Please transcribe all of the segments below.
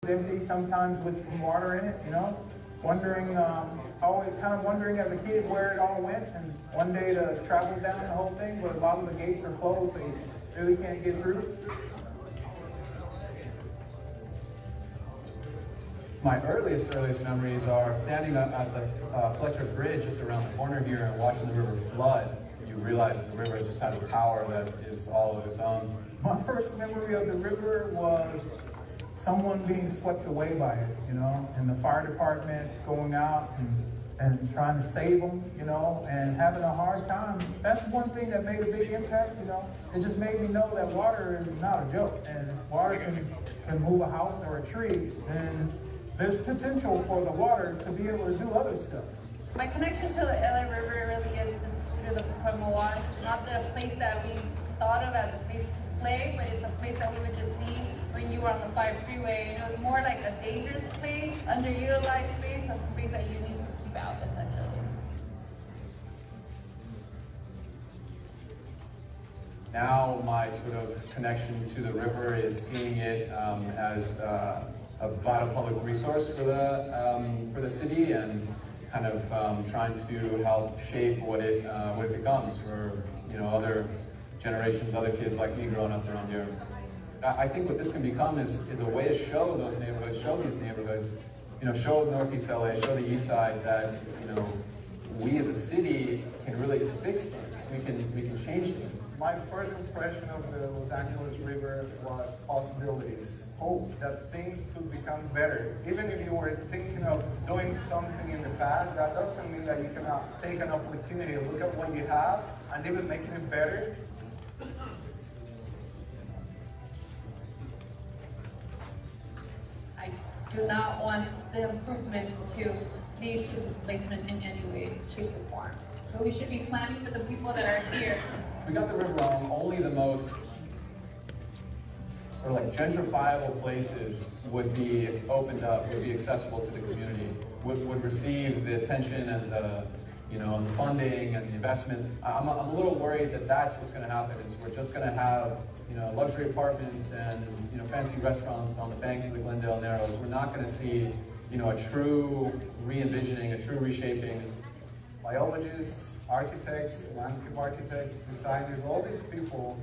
empty, sometimes with some water in it, you know, wondering, always kind of wondering as a kid where it all went, and one day to travel down the whole thing, but a lot of the gates are closed, so you really can't get through. My earliest memories are standing at the Fletcher Bridge just around the corner here and watching the river flood. You realize the river just has power that is all of its own. My first memory of the river was someone being swept away by it, you know, and the fire department going out and trying to save them, you know, and having a hard time. That's one thing that made a big impact, you know. It just made me know that water is not a joke, and water can move a house or a tree, and there's potential for the water to be able to do other stuff. My connection to the LA River really is just through the Pueblo Wash. Not the place that we thought of as a place to play, but it's a place that we would just see when you were on the 5 freeway. And it was more like a dangerous place, underutilized space, a space that you need to keep out, essentially. Now my sort of connection to the river is seeing it as a vital public resource for the city, and kind of trying to help shape what it becomes for, you know, other generations, other kids like me growing up around here. I think what this can become is a way to show those neighborhoods, show these neighborhoods, you know, show Northeast LA, show the East Side that, you know, we as a city can really fix things. We can change things. My first impression of the Los Angeles River was possibilities, hope that things could become better. Even if you were thinking of doing something in the past, that doesn't mean that you cannot take an opportunity, look at what you have, and even making it better. I do not want the improvements to lead to displacement in any way, shape, or form. But we should be planning for the people that are here. If we got the river wrong, only the most sort of like gentrifiable places would be opened up, would be accessible to the community, would receive the attention and the, you know, the funding and the investment. I'm a little worried that that's what's going to happen. Is we're just going to have, you know, luxury apartments and, you know, fancy restaurants on the banks of the Glendale Narrows. We're not going to see, you know, a true re-envisioning, a true reshaping. Biologists, architects, landscape architects, designers, all these people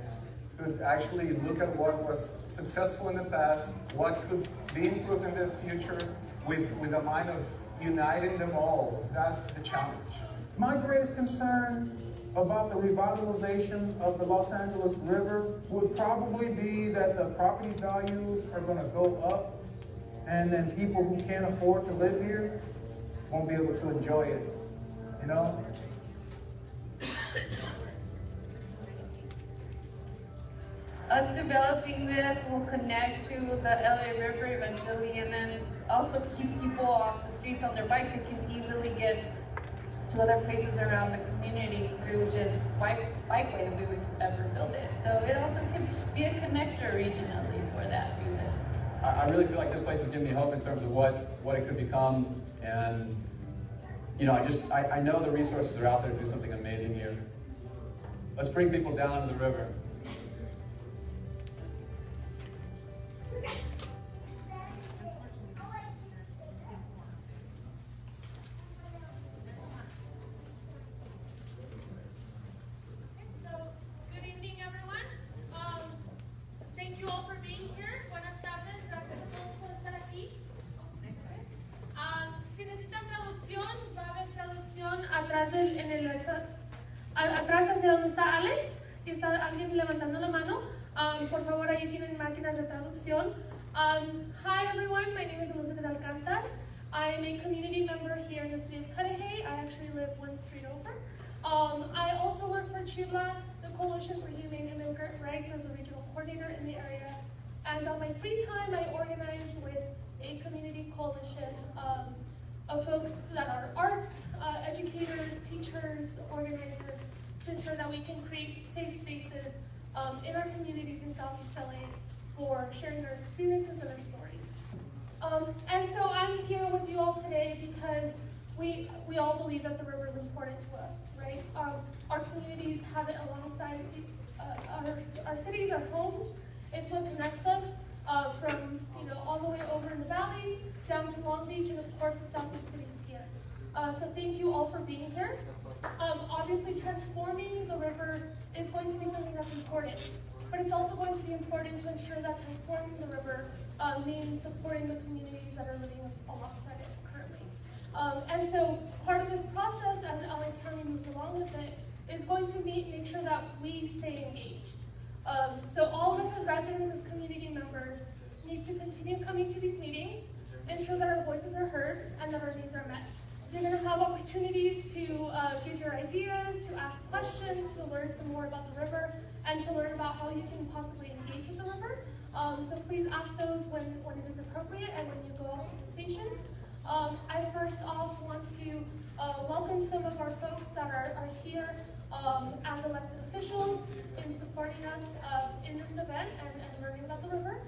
could actually look at what was successful in the past, what could be improved in the future, with a mind of uniting them all. That's the challenge. My greatest concern about the revitalization of the Los Angeles River would probably be that the property values are going to go up, and then people who can't afford to live here won't be able to enjoy it. You know? Us developing this will connect to the LA River eventually, and then also keep people off the streets on their bike that can easily get to other places around the community through this bikeway if we were to ever build it. So it also can be a connector regionally for that reason. I really feel like this place is giving me hope in terms of what it could become, and you know, I know the resources are out there to do something amazing here. Let's bring people down to the river. So, good evening, everyone. Thank you all for being here. Buenas tardes. Gracias a todos por estar aquí. Si necesitan traducción, va a haber traducción atrás atrás hacia donde está Alex, y está alguien levantando la mano. Por favor, ahí tienen máquinas de traducción. Hi everyone, my name is Elizabeth Alcantar. I am a community member here in the city of Cudahy. I actually live one street over. I also work for CHIVLA, the Coalition for Humane Immigrant Rights, as a regional coordinator in the area. And on my free time, I organize with a community coalition of folks that are arts, educators, teachers, organizers, to ensure that we can create safe spaces in our communities in Southeast LA for sharing our experiences and our stories. And so I'm here with you all today because we all believe that the river is important to us, right? Our communities have it alongside our cities, our homes. It's what connects us from all the way over in the valley Long Beach, and of course the Southeast cities here. So thank you all for being here. Obviously transforming the river is going to be something that's important, but it's also going to be important to ensure that transforming the river means supporting the communities that are living alongside it currently. And so part of this process, as LA County moves along with it, is going to make sure that we stay engaged. So all of us as residents, as community members, need to continue coming to these meetings, ensure that our voices are heard and that our needs are met. You're going to have opportunities to give your ideas, to ask questions, to learn some more about the river, and to learn about how you can possibly engage with the river. So please ask those when it is appropriate and when you go off to the stations. I first off want to welcome some of our folks that are here as elected officials in supporting us in this event and learning about the river.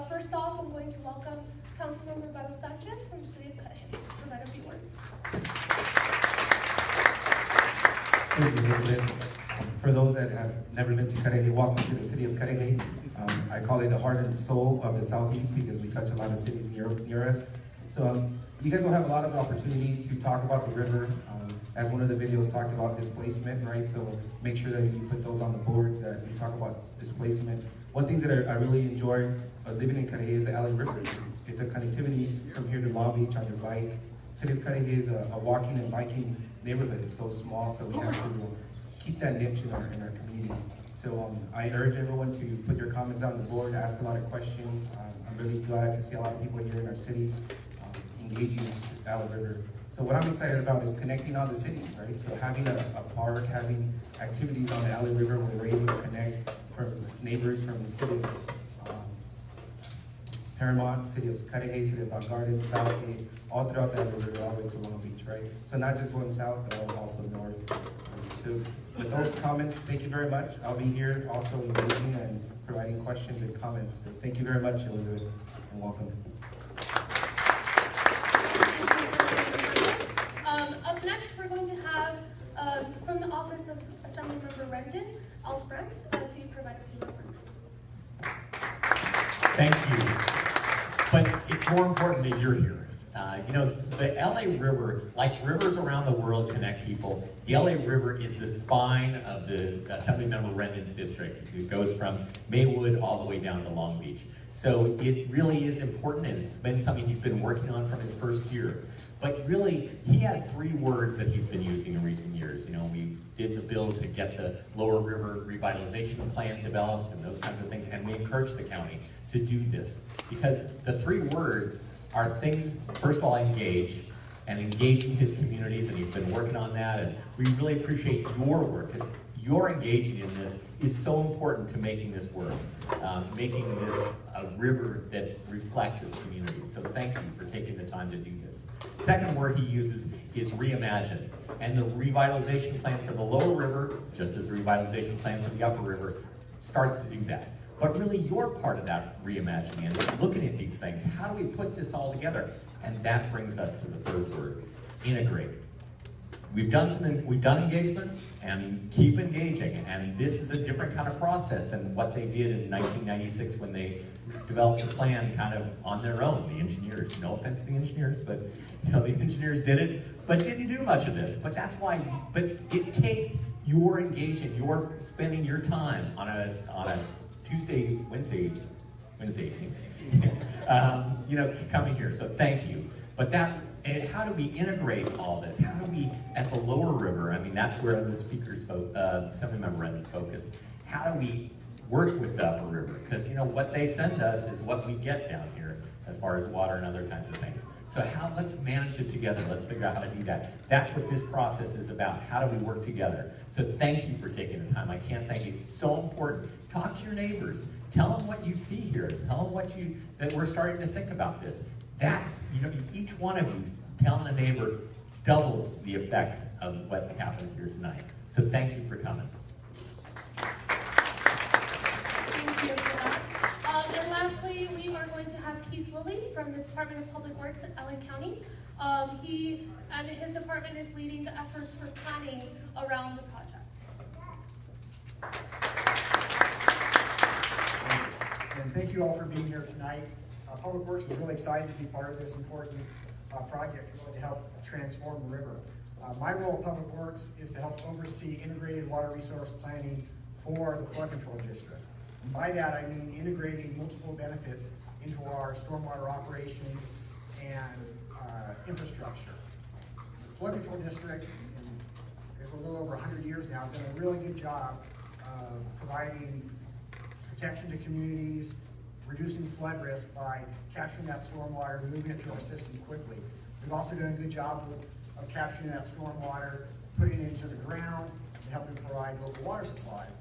First off, I'm going to welcome Councilmember Baro Sanchez from the city of Cudahy to provide a few words. Thank you, Elizabeth. For those that have never been to Cudahy, welcome to the city of Cudahy. I call it the heart and soul of the Southeast because we touch a lot of cities near us. So you guys will have a lot of opportunity to talk about the river. As one of the videos talked about displacement, right? So make sure that you put those on the boards that you talk about displacement. One thing that I really enjoy living in Cudahy is the LA River. It's a connectivity from here to Long Beach on your bike. City of Cudahy is a walking and biking neighborhood. It's so small, so we have to keep that niche in our community. So I urge everyone to put your comments on the board, ask a lot of questions. I'm really glad to see a lot of people here in our city engaging with the LA River. So what I'm excited about is connecting all the cities, right? So having a park, having activities on the LA River where we're able to connect from neighbors from the city of Paramount, city of Cudahy, city of Bar Garden, Southgate, all throughout the LA River, all the way to Long Beach, right? So not just going south, but also north. So with those comments, thank you very much. I'll be here also engaging and providing questions and comments. So thank you very much, Elizabeth, and welcome. Up next, we're going to have, from the office of Assemblymember Rendon, Alf Brandt, to provide a few remarks. Thank you. But it's more important that you're here. You know, the LA River, like rivers around the world connect people, the LA River is the spine of the Assemblymember Rendon's district. It goes from Maywood all the way down to Long Beach. So it really is important, and it's been something he's been working on from his first year. But really, he has 3 words that he's been using in recent years. You know, we did the bill to get the Lower River Revitalization Plan developed and those kinds of things, and we encourage the county to do this. Because the 3 words are things, first of all, engage, and engaging his communities, and he's been working on that, and we really appreciate your work, because your engaging in this is so important to making this work, making this a river that reflects its community. So thank you for taking the time to do this. Second word he uses is reimagine, and the revitalization plan for the Lower River, just as the revitalization plan for the Upper River, starts to do that. But really, you're part of that reimagining and looking at these things. How do we put this all together? And that brings us to the 3rd word, integrate. We've done engagement, and keep engaging. And this is a different kind of process than what they did in 1996 when they developed a plan kind of on their own. The engineers, no offense to the engineers, but you know, the engineers did it, but didn't do much of this. But that's why. But it takes your engaging, your spending your time on a Tuesday, Wednesday, you know, coming here. So thank you. But and how do we integrate all this? How do we, as the Lower River, I mean, that's where the speakers, Assemblymember Rendon's focused. How do we work with the Upper River? Because you know what they send us is what we get down here, as far as water and other kinds of things. So let's manage it together. Let's figure out how to do that. That's what this process is about. How do we work together? So thank you for taking the time. I can't thank you. It's so important. Talk to your neighbors. Tell them what you see here. Tell them that we're starting to think about this. That's, you know, each one of you telling a neighbor doubles the effect of what happens here tonight. So thank you for coming. Thank you for that. And lastly, we are going to have Keith Lilly from the Department of Public Works at LA County. He and his department is leading the efforts for planning around the project. And thank you all for being here tonight. Public Works is really excited to be part of this important project really to help transform the river. My role at Public Works is to help oversee integrated water resource planning for the flood control district. And by that I mean integrating multiple benefits into our stormwater operations and infrastructure. The flood control district, for a little over 100 years now, has done a really good job of providing protection to communities, reducing flood risk by capturing that stormwater and moving it through our system quickly. We've also done a good job of capturing that stormwater, putting it into the ground, and helping provide local water supplies.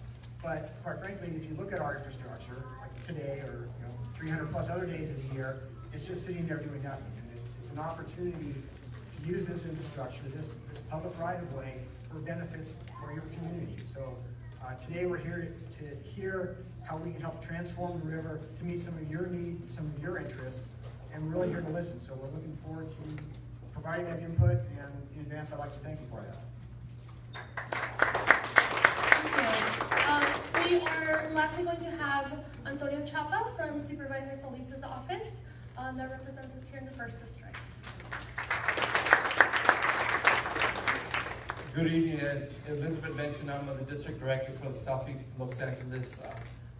But quite frankly, if you look at our infrastructure, like today or 300 plus other days of the year, it's just sitting there doing nothing. And it's an opportunity to use this infrastructure, this public right-of-way, for benefits for your community. So today we're here to hear how we can help transform the river to meet some of your needs and some of your interests, and we're really here to listen. So we're looking forward to providing that input, and in advance I'd like to thank you for that. We are lastly going to have Antonio Chapa from Supervisor Solis's office that represents us here in the 1st District. Good evening, Elizabeth mentioned I'm the District Director for the Southeast Los Angeles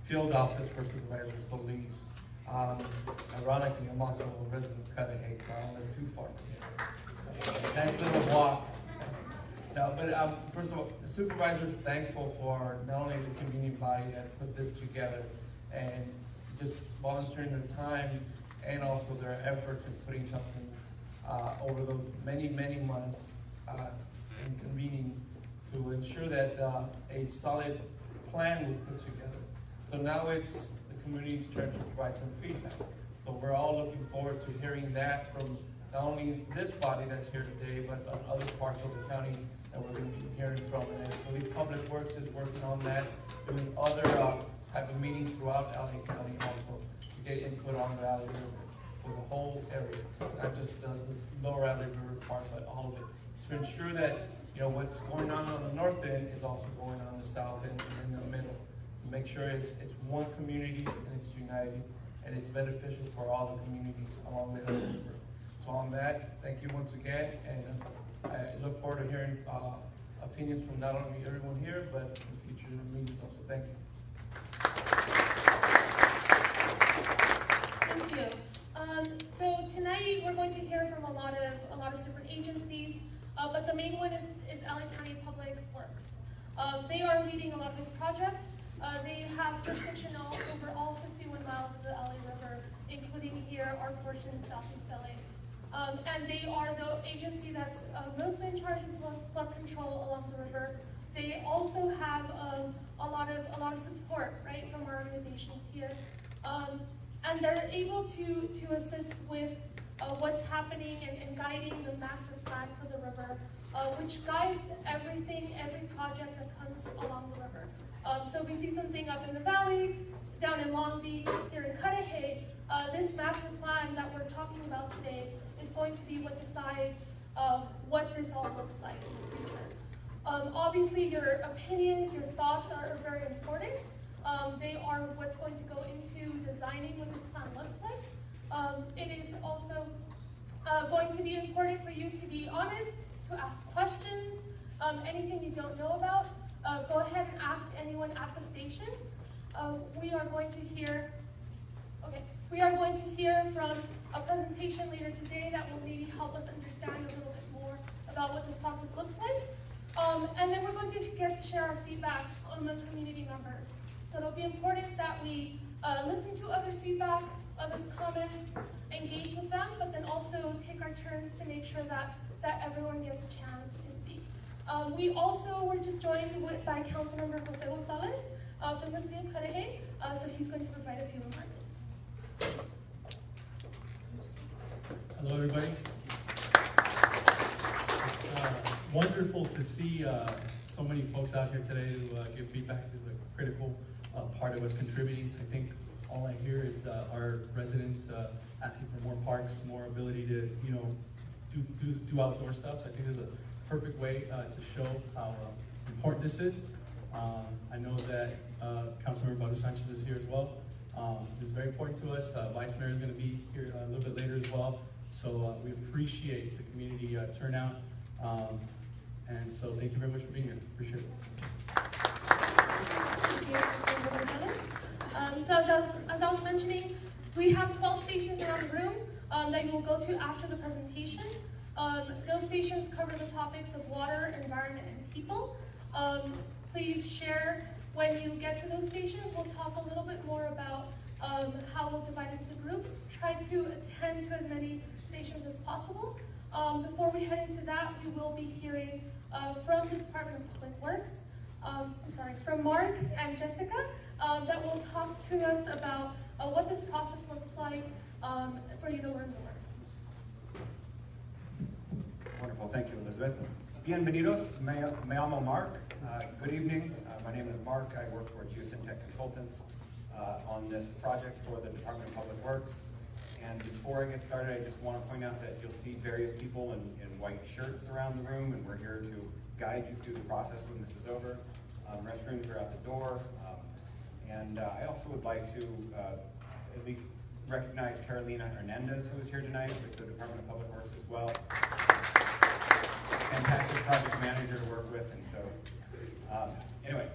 Field Office for Supervisor Solis. Ironically, I'm also a resident of Cudahy, so I don't live too far from here. Nice little walk. No, but first of all, the supervisor is thankful for not only the community body that put this together and just volunteering their time and also their efforts in putting something over those many, many months in convening to ensure that a solid plan was put together. So now it's the community's turn to provide some feedback. So we're all looking forward to hearing that from not only this body that's here today, but other parts of the county that we're going to be hearing from. And I believe Public Works is working on that, doing other type of meetings throughout LA County also to get input on the LA River for the whole area, not just the lower LA River part, but all of it, to ensure that what's going on the north end is also going on the south end and in the middle. Make sure it's one community and it's united and it's beneficial for all the communities along the river. So on that, thank you once again, and I look forward to hearing opinions from not only everyone here, but in future meetings also. Thank you. Thank you. So tonight we're going to hear from a lot of different agencies, but the main one is LA County Public Works. They are leading a lot of this project. They have jurisdiction over all 51 miles of the LA River, including here our portion in Southeast LA. And they are the agency that's mostly in charge of flood control along the river. They also have a lot of support, right, from our organizations here, and they're able to assist with what's happening and guiding the master plan for the river, which guides every project that comes along the river. So if we see something up in the valley, down in Long Beach, here in Cudahy, this master plan that we're talking about today is going to be what decides what this all looks like in the future. Obviously, your opinions, your thoughts are very important. They are what's going to go into designing what this plan looks like. It is also going to be important for you to be honest, to ask questions. Anything you don't know about, go ahead and ask anyone at the stations. We are going to hear from a presentation later today that will maybe help us understand a little bit more about what this process looks like. And then we're going to get to share our feedback among community members. So it'll be important that we listen to others' feedback, others' comments, engage with them, but then also take our turns to make sure that everyone gets a chance to speak. We also were just joined by Councilmember Jose Gonzalez from the city of Cudahy, so he's going to provide a few remarks. Hello, everybody. It's wonderful to see so many folks out here today to give feedback. This is a critical part of us contributing. I think all I hear is our residents asking for more parks, more ability to, do outdoor stuff. So I think this is a perfect way to show how important this is. I know that Councilmember Badu Sanchez is here as well. This is very important to us. Vice Mayor is going to be here a little bit later as well. So we appreciate the community turnout. And so thank you very much for being here. Appreciate it. So as I was mentioning, we have 12 stations around the room that you will go to after the presentation. Those stations cover the topics of water, environment, and people. Please share when you get to those stations. We'll talk a little bit more about how we'll divide into groups. Try to attend to as many stations as possible. Before we head into that, we will be hearing from the Department of Public Works, from Mark and Jessica, that will talk to us about what this process looks like for you to learn more. Wonderful, thank you, Elizabeth. Bienvenidos, me llamo Mark. Good evening, my name is Mark. I work for Geosyntec Consultants on this project for the Department of Public Works. And before I get started, I just want to point out that you'll see various people in white shirts around the room, and we're here to guide you through the process when this is over. Restrooms are out the door. And I also would like to at least recognize Carolina Hernandez, who is here tonight with the Department of Public Works as well. Fantastic project manager to work with, and so, anyways.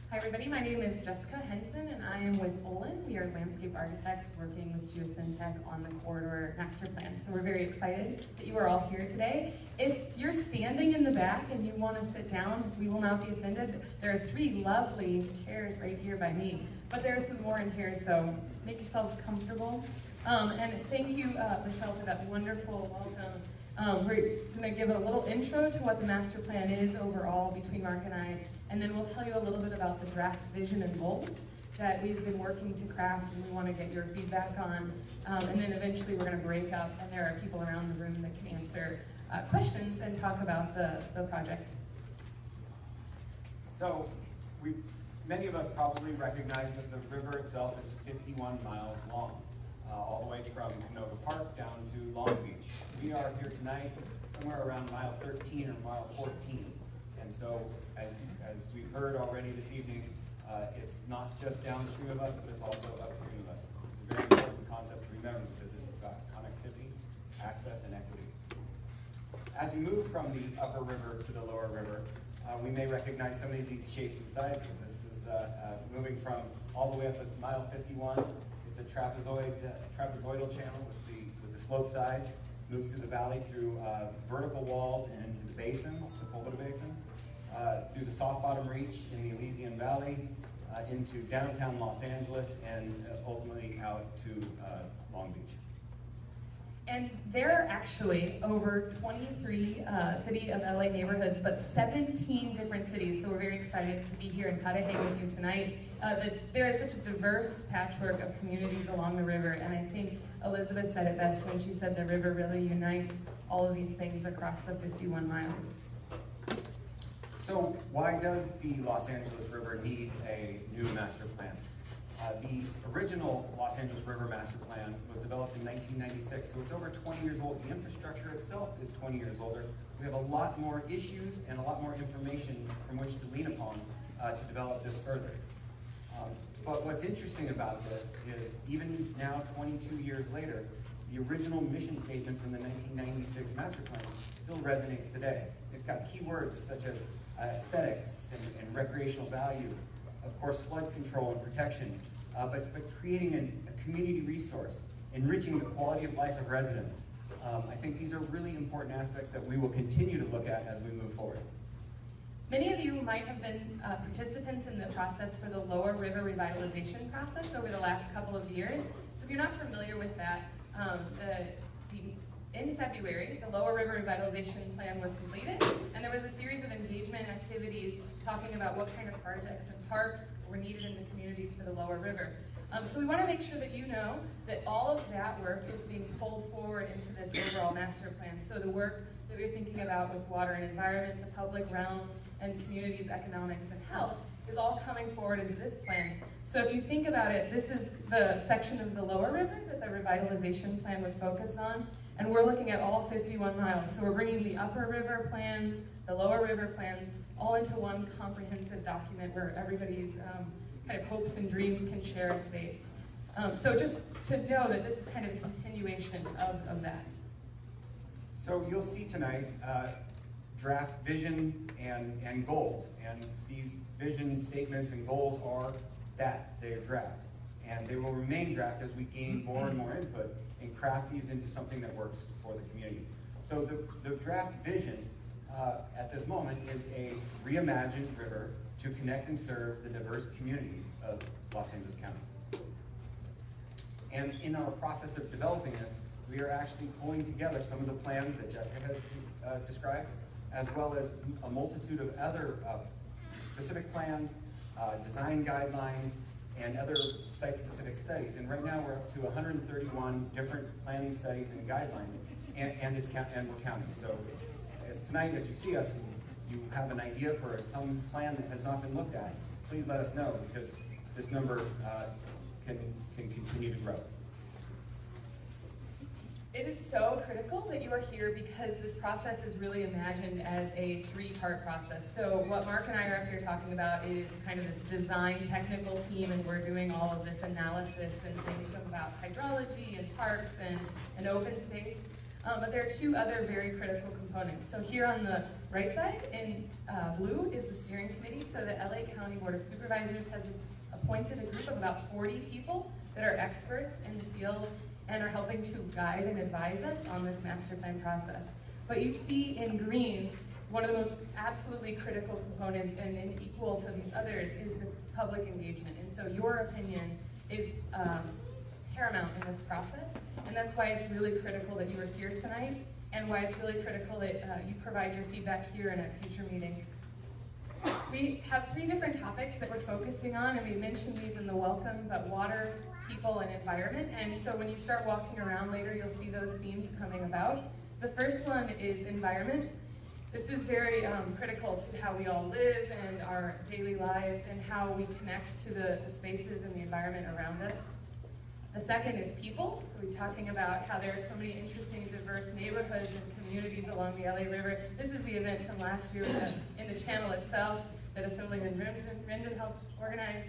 Hi everybody, my name is Jessica Henson and I am with Olin. We are landscape architects working with Geosyntec on the corridor master plan. So we're very excited that you are all here today. If you're standing in the back and you want to sit down, we will not be offended. There are 3 lovely chairs right here by me, but there are some more in here, so make yourselves comfortable. And thank you, Michelle, for that wonderful welcome. We're going to give a little intro to what the master plan is overall between Mark and I, and then we'll tell you a little bit about the draft vision and goals that we've been working to craft and we want to get your feedback on. And then eventually we're going to break up and there are people around the room that can answer questions and talk about the project. So, many of us probably recognize that the river itself is 51 miles long, all the way from Canova Park down to Long Beach. We are here tonight somewhere around mile 13 or mile 14. And so, as we've heard already this evening, it's not just downstream of us, but it's also upstream of us. It's a very important concept to remember because this is about connectivity, access, and equity. As we move from the upper river to the lower river, we may recognize some of these shapes and sizes. This is moving from all the way up at mile 51. It's a trapezoidal channel with the slope sides. Moves through the valley through vertical walls and into the basins, Sepulveda Basin, through the soft bottom reach in the Elysian Valley, into downtown Los Angeles, and ultimately out to Long Beach. And there are actually over 23 City of LA neighborhoods, but 17 different cities. So we're very excited to be here in Cudahy with you tonight. There is such a diverse patchwork of communities along the river, and I think Elizabeth said it best when she said the river really unites all of these things across the 51 miles. So why does the Los Angeles River need a new master plan? The original Los Angeles River Master Plan was developed in 1996, so it's over 20 years old. The infrastructure itself is 20 years older. We have a lot more issues and a lot more information from which to lean upon to develop this further. But what's interesting about this is even now, 22 years later, the original mission statement from the 1996 Master Plan still resonates today. It's got keywords such as aesthetics and recreational values, of course, flood control and protection, but creating a community resource, enriching the quality of life of residents. I think these are really important aspects that we will continue to look at as we move forward. Many of you might have been participants in the process for the Lower River Revitalization process over the last couple of years. So if you're not familiar with that, in February, the Lower River Revitalization Plan was completed, and there was a series of engagement activities talking about what kind of projects and parks were needed in the communities for the Lower River. So we want to make sure that you know that all of that work is being pulled forward into this overall master plan. So the work that we're thinking about with water and environment, the public realm, and communities, economics, and health is all coming forward into this plan. So if you think about it, this is the section of the Lower River that the revitalization plan was focused on, and we're looking at all 51 miles. So we're bringing the upper river plans, the lower river plans, all into one comprehensive document where everybody's kind of hopes and dreams can share a space. So just to know that this is kind of a continuation of that. So you'll see tonight draft vision and goals. And these vision statements and goals are that, they're draft. And they will remain draft as we gain more and more input and craft these into something that works for the community. So the draft vision at this moment is a reimagined river to connect and serve the diverse communities of Los Angeles County. And in our process of developing this, we are actually pulling together some of the plans that Jessica has described, as well as a multitude of other specific plans, design guidelines, and other site-specific studies. And right now we're up to 131 different planning studies and guidelines, and we're counting. So as tonight, as you see us, and you have an idea for some plan that has not been looked at, please let us know, because this number can continue to grow. It is so critical that you are here because this process is really imagined as a three-part process. So what Mark and I are up here talking about is kind of this design technical team, and we're doing all of this analysis and things about hydrology and parks and open space. But there are two other very critical components. So here on the right side in blue is the steering committee. So the LA County Board of Supervisors has appointed a group of about 40 people that are experts in the field and are helping to guide and advise us on this master plan process. But you see in green, one of the most absolutely critical components and equal to these others is the public engagement. And so your opinion is paramount in this process. And that's why it's really critical that you are here tonight, and why it's really critical that you provide your feedback here and at future meetings. We have 3 different topics that we're focusing on, and we mentioned these in the welcome, but water, people, and environment. And so when you start walking around later, you'll see those themes coming about. The first one is environment. This is very critical to how we all live and our daily lives and how we connect to the spaces and the environment around us. The second is people. So we're talking about how there are so many interesting and diverse neighborhoods and communities along the LA River. This is the event from last year in the channel itself that Assemblyman Rendon helped organize.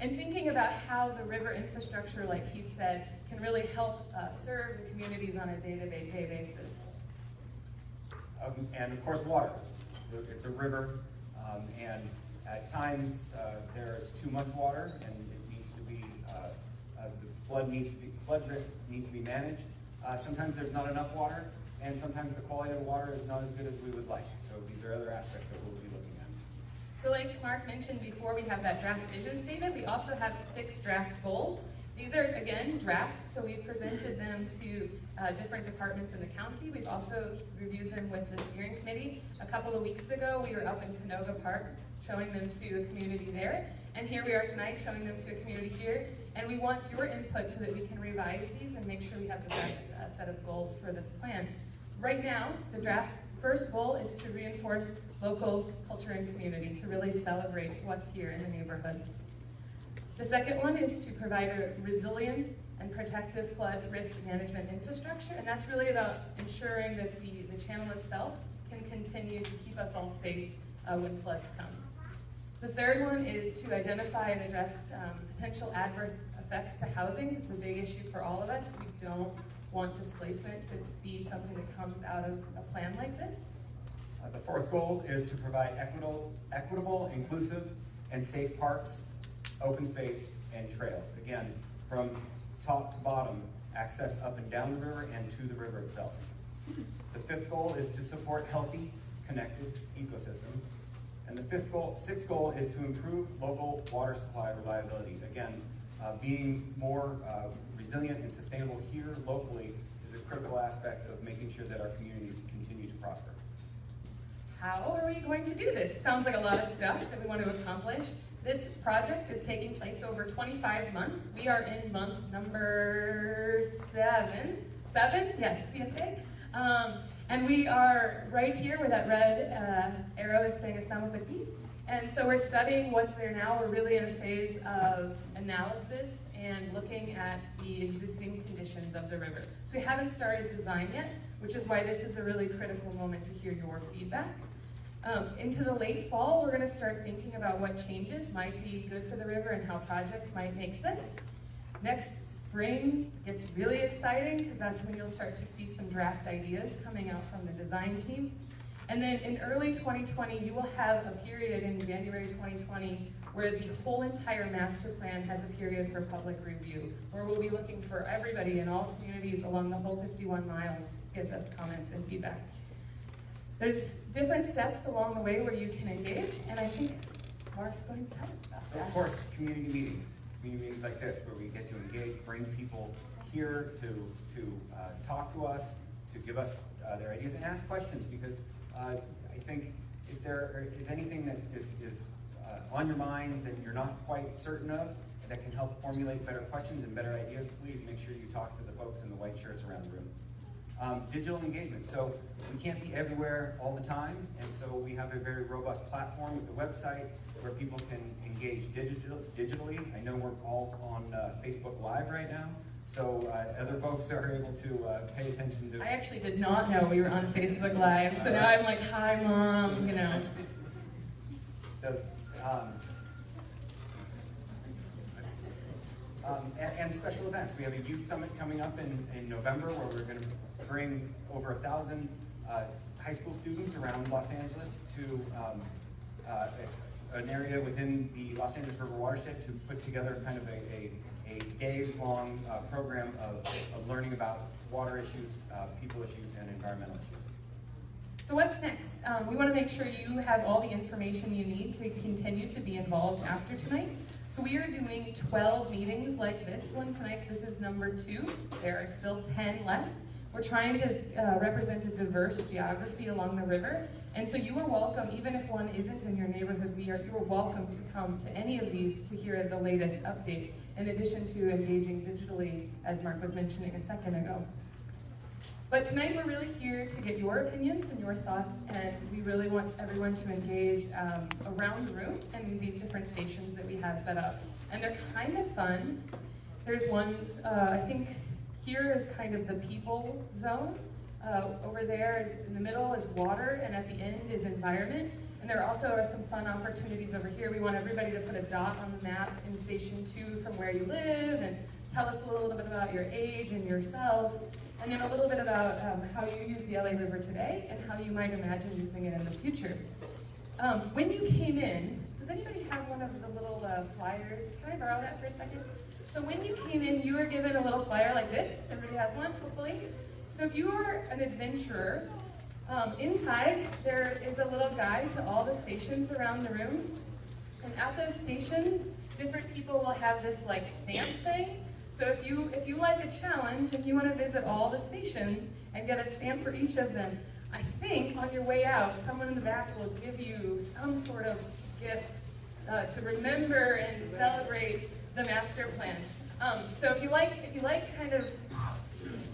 And thinking about how the river infrastructure, like Keith said, can really help serve the communities on a day-to-day basis. And of course, water. It's a river, and at times there's too much water, and it needs to be the flood risk needs to be managed. Sometimes there's not enough water, and sometimes the quality of the water is not as good as we would like. So these are other aspects that we'll be looking at. So like Mark mentioned before, we have that draft vision statement. We also have 6 draft goals. These are, again, draft, so we've presented them to different departments in the county. We've also reviewed them with the steering committee. A couple of weeks ago, we were up in Canoga Park showing them to a community there. And here we are tonight showing them to a community here. And we want your input so that we can revise these and make sure we have the best set of goals for this plan. Right now, the draft first goal is to reinforce local culture and community, to really celebrate what's here in the neighborhoods. The second one is to provide a resilient and protective flood risk management infrastructure, and that's really about ensuring that the channel itself can continue to keep us all safe when floods come. The third one is to identify and address potential adverse effects to housing. This is a big issue for all of us. We don't want displacement to be something that comes out of a plan like this. The fourth goal is to provide equitable, inclusive, and safe parks, open space, and trails. Again, from top to bottom, access up and down the river and to the river itself. The fifth goal is to support healthy, connected ecosystems. And the sixth goal is to improve local water supply reliability. Again, being more resilient and sustainable here locally is a critical aspect of making sure that our communities continue to prosper. How are we going to do this? Sounds like a lot of stuff that we want to accomplish. This project is taking place over 25 months. We are in month number 7. 7? Yes, siete. And we are right here where that red arrow is saying estamos aquí. And so we're studying what's there now. We're really in a phase of analysis and looking at the existing conditions of the river. So we haven't started design yet, which is why this is a really critical moment to hear your feedback. Into the late fall, we're going to start thinking about what changes might be good for the river and how projects might make sense. Next spring gets really exciting because that's when you'll start to see some draft ideas coming out from the design team. And then in early 2020, you will have a period in January 2020 where the whole entire master plan has a period for public review, where we'll be looking for everybody in all communities along the whole 51 miles to give us comments and feedback. There's different steps along the way where you can engage, and I think Mark's going to tell us about So that. of course, community meetings like this, where we get to engage, bring people here to talk to us, to give us their ideas and ask questions, because I think if there is anything that is on your minds that you're not quite certain of, that can help formulate better questions and better ideas, please make sure you talk to the folks in the white shirts around the room. Digital engagement. So we can't be everywhere all the time, and so we have a very robust platform with the website where people can engage digitally. I know we're all on Facebook Live right now, so other folks are able to pay attention to. I actually did not know we were on Facebook Live, so now I'm like, hi Mom, you know. So, and special events. We have a youth summit coming up in November where we're going to bring over 1,000 high school students around Los Angeles to an area within the Los Angeles River watershed to put together kind of a days-long program of learning about water issues, people issues, and environmental issues. So what's next? We want to make sure you have all the information you need to continue to be involved after tonight. So we are doing 12 meetings like this one tonight. This is number 2. There are still 10 left. We're trying to represent a diverse geography along the river. And so you are welcome, even if one isn't in your neighborhood, you are welcome to come to any of these to hear the latest update, in addition to engaging digitally, as Mark was mentioning a second ago. But tonight we're really here to get your opinions and your thoughts, and we really want everyone to engage around the room and these different stations that we have set up. And they're kind of fun. There's ones, I think here is kind of the people zone. Over there is, in the middle is water, and at the end is environment. And there also are some fun opportunities over here. We want everybody to put a dot on the map in Station 2 from where you live, and tell us a little bit about your age and yourself, and then a little bit about how you use the LA River today and how you might imagine using it in the future. When you came in, does anybody have one of the little flyers? Can I borrow that for a second? So when you came in, you were given a little flyer like this. Everybody has one, hopefully. So if you are an adventurer, inside there is a little guide to all the stations around the room. And at those stations, different people will have this like stamp thing. So if you like a challenge and you want to visit all the stations and get a stamp for each of them, I think on your way out, someone in the back will give you some sort of gift to remember and celebrate the master plan. So if you like kind of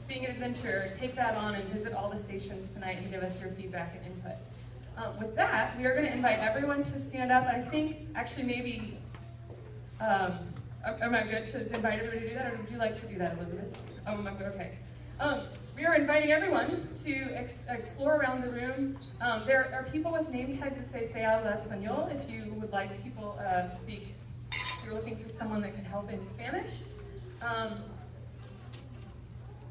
being an adventurer, take that on and visit all the stations tonight and give us your feedback and input. With that, we are going to invite everyone to stand up. And I think actually maybe. Am I good to invite everybody to do that, or would you like to do that, Elizabeth? Oh, okay. We are inviting everyone to explore around the room. There are people with name tags that say "Se habla español" if you would like people to speak. If you're looking for someone that can help in Spanish.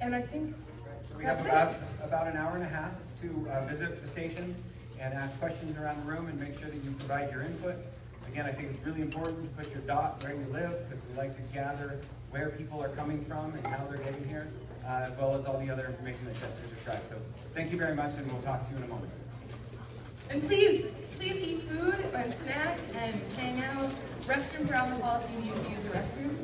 And I think so we have about an hour and a half to visit the stations and ask questions around the room and make sure that you provide your input. Again, I think it's really important to put your dot where you live, because we like to gather where people are coming from and how they're getting here, as well as all the other information that Jessica described. So thank you very much, and we'll talk to you in a moment. And please eat food and snack and hang out. Restrooms are out in the hall if you need to use the restroom.